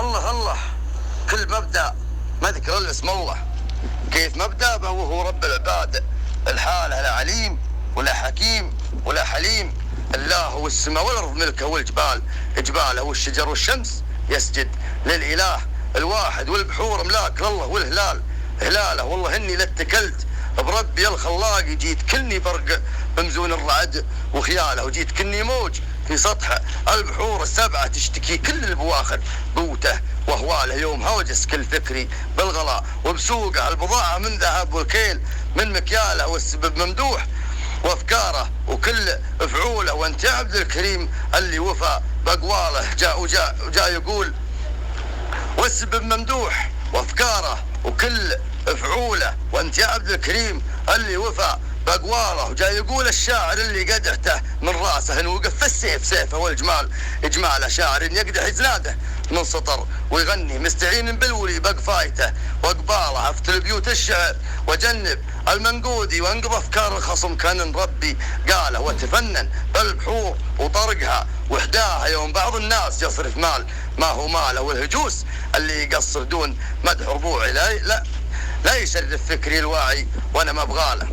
الله الله كل مبدأ مذكر الاسم الله. كيف مبدأ وهو رب العباد الحالة لا عليم ولا حكيم ولا حليم. الله هو السماء والأرض ملكه والجبال جباله والشجر والشمس يسجد للإله الواحد والبحور املاك لله والهلال هلاله. والله اني لاتكلت بربي الخلاق جيت كني برق بمزون الرعد وخياله وجيت كني موج في سطح البحور السبعة تشتكي كل البواخر قوته وهواله. يوم هوجس كل فكري بالغلاء وبسوقه البضاعة من ذهب والكيل من مكياله والسبب ممدوح وافكاره وكل فعوله. وانت يا عبد الكريم اللي وفى باقواله جاء يقول والسبب ممدوح وافكاره وكل فعوله. وانت يا عبد الكريم اللي وفى باقواله وجاي يقول الشاعر اللي قدحته من راسه ان وقف في السيف سيفه والجمال اجماله. شاعر يقدح جناده من سطر ويغني مستعين بالولي بقفايته وقباله. افتل بيوت الشعر وجنب المنقودي وانقض افكار الخصم كان ربي قاله. وتفنن بالبحور وطرقها وحداها يوم بعض الناس يصرف مال ما هو ماله. والهجوس اللي يقصر دون مدح ربوعي لا يشرف فكري الواعي وانا ما ابغاله.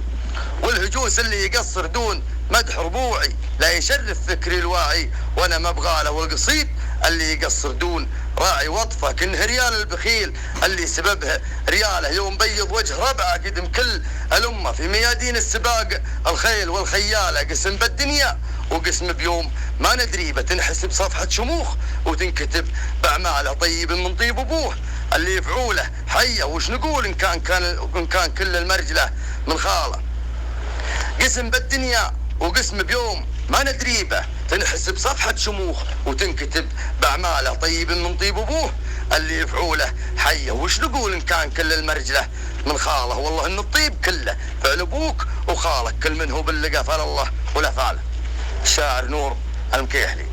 والهجوس اللي يقصر دون مدح ربوعي لا يشرف فكري الواعي وانا ما ابغاله. والقصيد اللي يقصر دون راعي وطفه كنه ريال البخيل اللي سببها رياله. يوم بيض وجه ربعه قدم كل الامه في ميادين السباق الخيل والخياله. قسم بالدنيا وقسم بيوم ما ندري بتنحسب صفحه شموخ وتنكتب باعماله. طيب من طيب ابوه اللي يفعوله حيه وش نقول ان كان كل المرجله من خاله. قسم بالدنيا وقسم بيوم ما ندري به تنحسب صفحة شموخ وتنكتب بأعماله. طيب من طيب أبوه اللي يفعوله حيه وش نقول إن كان كل المرجلة من خاله. والله إن الطيب كله فعل أبوك وخالك كل منه باللقى فعل الله ولا فعله. الشاعر نور المكيحلي.